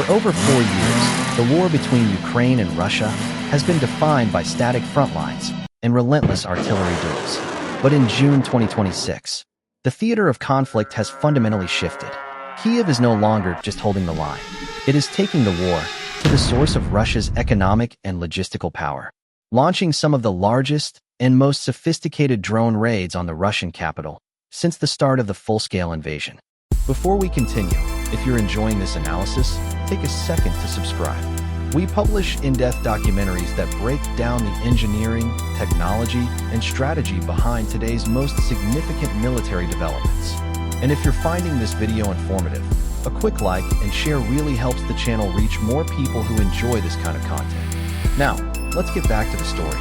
For over 4 years, the war between Ukraine and Russia has been defined by static front lines and relentless artillery duels. But in June 2026, the theater of conflict has fundamentally shifted. Kyiv is no longer just holding the line. It is taking the war to the source of Russia's economic and logistical power, launching some of the largest and most sophisticated drone raids on the Russian capital since the start of the full-scale invasion. Before we continue, if you're enjoying this analysis, take a second to subscribe. We publish in-depth documentaries that break down the engineering, technology, and strategy behind today's most significant military developments. And if you're finding this video informative, a quick like and share really helps the channel reach more people who enjoy this kind of content. Now, let's get back to the story.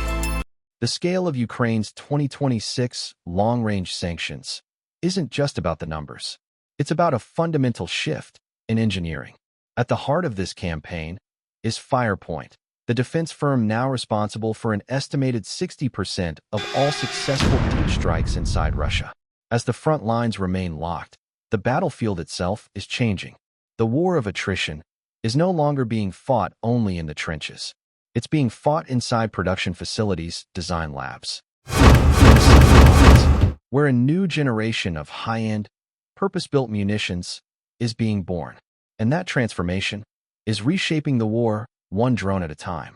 The scale of Ukraine's 2026 long-range sanctions isn't just about the numbers. It's about a fundamental shift in engineering. At the heart of this campaign is Firepoint, the defense firm now responsible for an estimated 60% of all successful deep strikes inside Russia. As the front lines remain locked, the battlefield itself is changing. The war of attrition is no longer being fought only in the trenches. It's being fought inside production facilities, design labs, where a new generation of high-end, purpose-built munitions is being born. And that transformation is reshaping the war one drone at a time.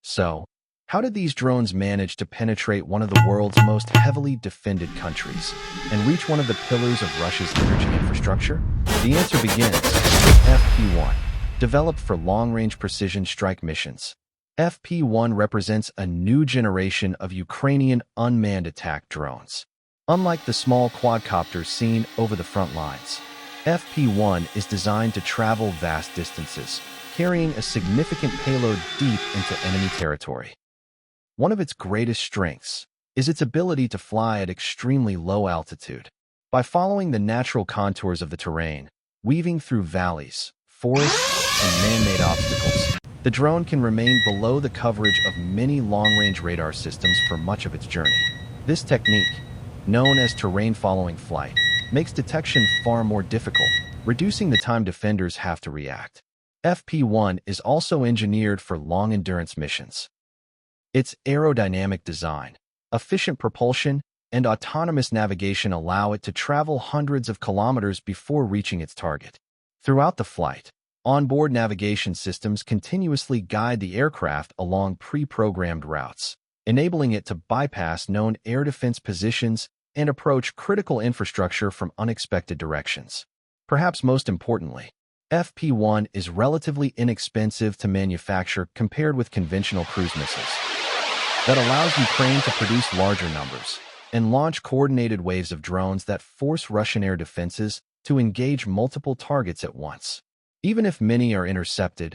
So, how did these drones manage to penetrate one of the world's most heavily defended countries and reach one of the pillars of Russia's energy infrastructure? The answer begins with FP-1, developed for long-range precision strike missions. FP-1 represents a new generation of Ukrainian unmanned attack drones. Unlike the small quadcopters seen over the front lines, FP-1 is designed to travel vast distances, carrying a significant payload deep into enemy territory. One of its greatest strengths is its ability to fly at extremely low altitude. By following the natural contours of the terrain, weaving through valleys, forests, and man-made obstacles, the drone can remain below the coverage of many long-range radar systems for much of its journey. This technique, known as terrain-following flight, makes detection far more difficult, reducing the time defenders have to react. FP-1 is also engineered for long-endurance missions. Its aerodynamic design, efficient propulsion, and autonomous navigation allow it to travel hundreds of kilometers before reaching its target. Throughout the flight, onboard navigation systems continuously guide the aircraft along pre-programmed routes, enabling it to bypass known air defense positions and approach critical infrastructure from unexpected directions. Perhaps most importantly, FP-1 is relatively inexpensive to manufacture compared with conventional cruise missiles. That allows Ukraine to produce larger numbers and launch coordinated waves of drones that force Russian air defenses to engage multiple targets at once. Even if many are intercepted,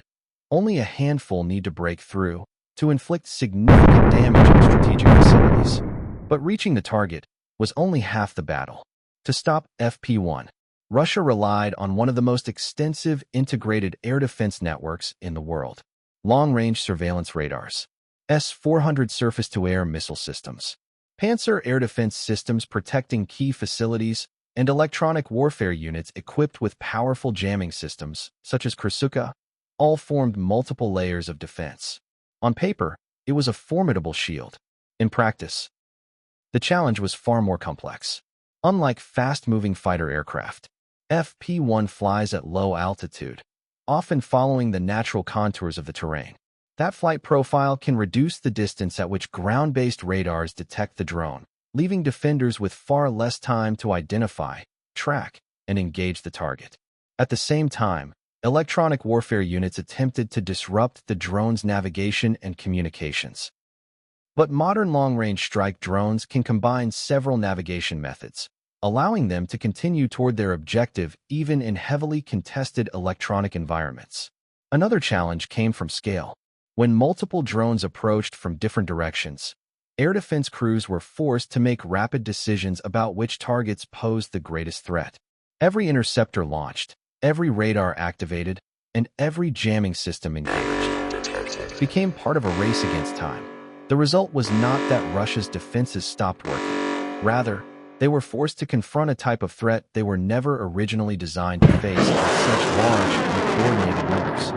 only a handful need to break through to inflict significant damage on strategic facilities. But reaching the target was only half the battle. To stop FP-1, Russia relied on one of the most extensive integrated air defense networks in the world: long-range surveillance radars, S-400 surface-to-air missile systems, Pantsir air defense systems protecting key facilities, and electronic warfare units equipped with powerful jamming systems, such as Krasukha, all formed multiple layers of defense. On paper, it was a formidable shield. In practice, the challenge was far more complex. Unlike fast-moving fighter aircraft, FP-1 flies at low altitude, often following the natural contours of the terrain. That flight profile can reduce the distance at which ground-based radars detect the drone, leaving defenders with far less time to identify, track, and engage the target. At the same time, electronic warfare units attempted to disrupt the drone's navigation and communications. But modern long-range strike drones can combine several navigation methods, allowing them to continue toward their objective even in heavily contested electronic environments. Another challenge came from scale. When multiple drones approached from different directions, air defense crews were forced to make rapid decisions about which targets posed the greatest threat. Every interceptor launched, every radar activated, and every jamming system engaged became part of a race against time. The result was not that Russia's defenses stopped working. Rather, they were forced to confront a type of threat they were never originally designed to face in such large and coordinated numbers.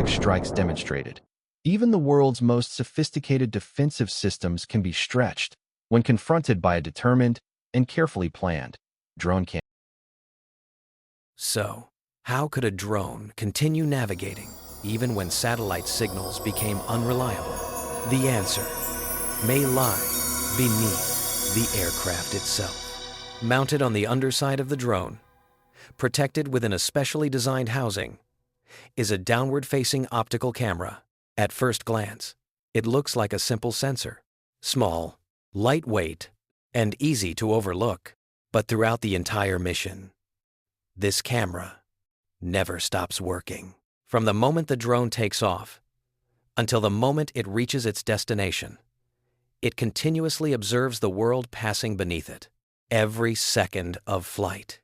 airstrikes demonstrated. Even the world's most sophisticated defensive systems can be stretched when confronted by a determined and carefully planned drone campaign. So, how could a drone continue navigating even when satellite signals became unreliable? The answer may lie beneath the aircraft itself. Mounted on the underside of the drone, protected within a specially designed housing, is a downward-facing optical camera. At first glance, it looks like a simple sensor, small, lightweight, and easy to overlook. But throughout the entire mission, this camera never stops working. From the moment the drone takes off until the moment it reaches its destination, it continuously observes the world passing beneath it. Every second of flight,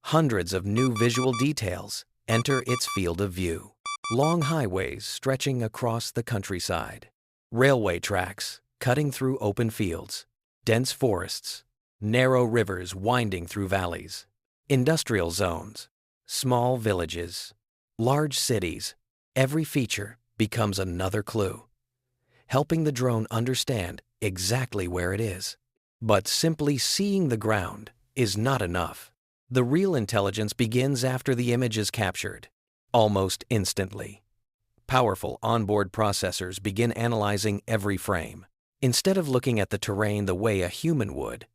hundreds of new visual details enter its field of view. Long highways stretching across the countryside, railway tracks cutting through open fields, dense forests, narrow rivers winding through valleys, industrial zones, small villages, large cities. Every feature becomes another clue, helping the drone understand exactly where it is. But simply seeing the ground is not enough. The real intelligence begins after the image is captured. Almost instantly, powerful onboard processors begin analyzing every frame. Instead of looking at the terrain the way a human would,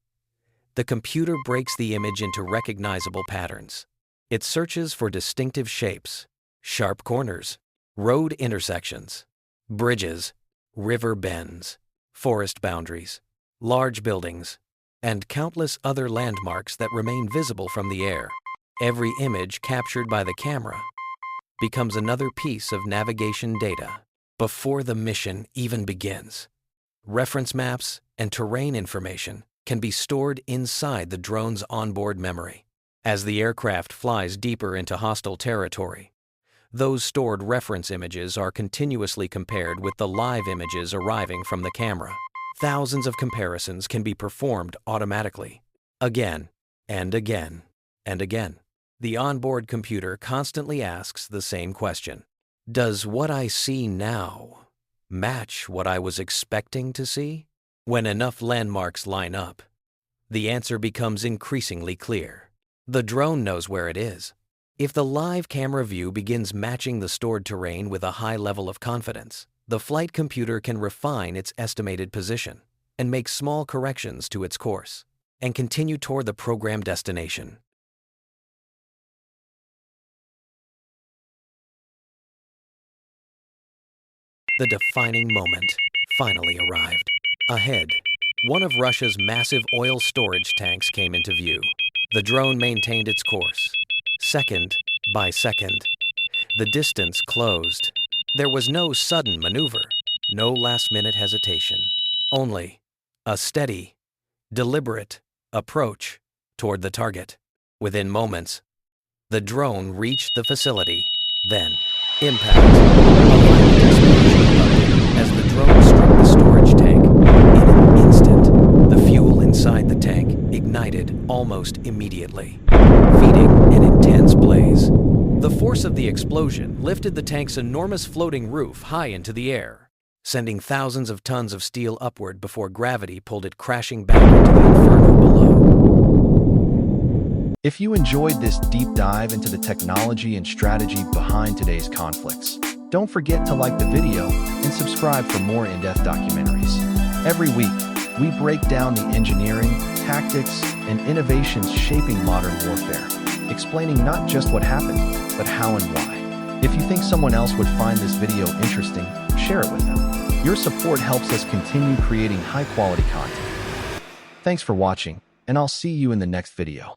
the computer breaks the image into recognizable patterns. It searches for distinctive shapes, sharp corners, road intersections, bridges, river bends, forest boundaries, large buildings, and countless other landmarks that remain visible from the air. Every image captured by the camera becomes another piece of navigation data. Before the mission even begins, reference maps and terrain information can be stored inside the drone's onboard memory. As the aircraft flies deeper into hostile territory, those stored reference images are continuously compared with the live images arriving from the camera. Thousands of comparisons can be performed automatically, again and again and again. The onboard computer constantly asks the same question: does what I see now match what I was expecting to see? When enough landmarks line up, the answer becomes increasingly clear. The drone knows where it is. If the live camera view begins matching the stored terrain with a high level of confidence, the flight computer can refine its estimated position and make small corrections to its course and continue toward the programmed destination. The defining moment finally arrived. Ahead, one of Russia's massive oil storage tanks came into view. The drone maintained its course. Second by second, the distance closed. There was no sudden maneuver, no last-minute hesitation, only a steady, deliberate approach toward the target. Within moments, the drone reached the facility. Then, impact. A violent explosion erupted as the drone struck the storage tank. In an instant, the fuel inside the tank ignited almost immediately, feeding an intense blaze. The force of the explosion lifted the tank's enormous floating roof high into the air, sending thousands of tons of steel upward before gravity pulled it crashing back into the inferno below. If you enjoyed this deep dive into the technology and strategy behind today's conflicts, don't forget to like the video and subscribe for more in-depth documentaries. Every week, we break down the engineering, tactics, and innovations shaping modern warfare, explaining not just what happened, but how and why. If you think someone else would find this video interesting, share it with them. Your support helps us continue creating high-quality content. Thanks for watching, and I'll see you in the next video.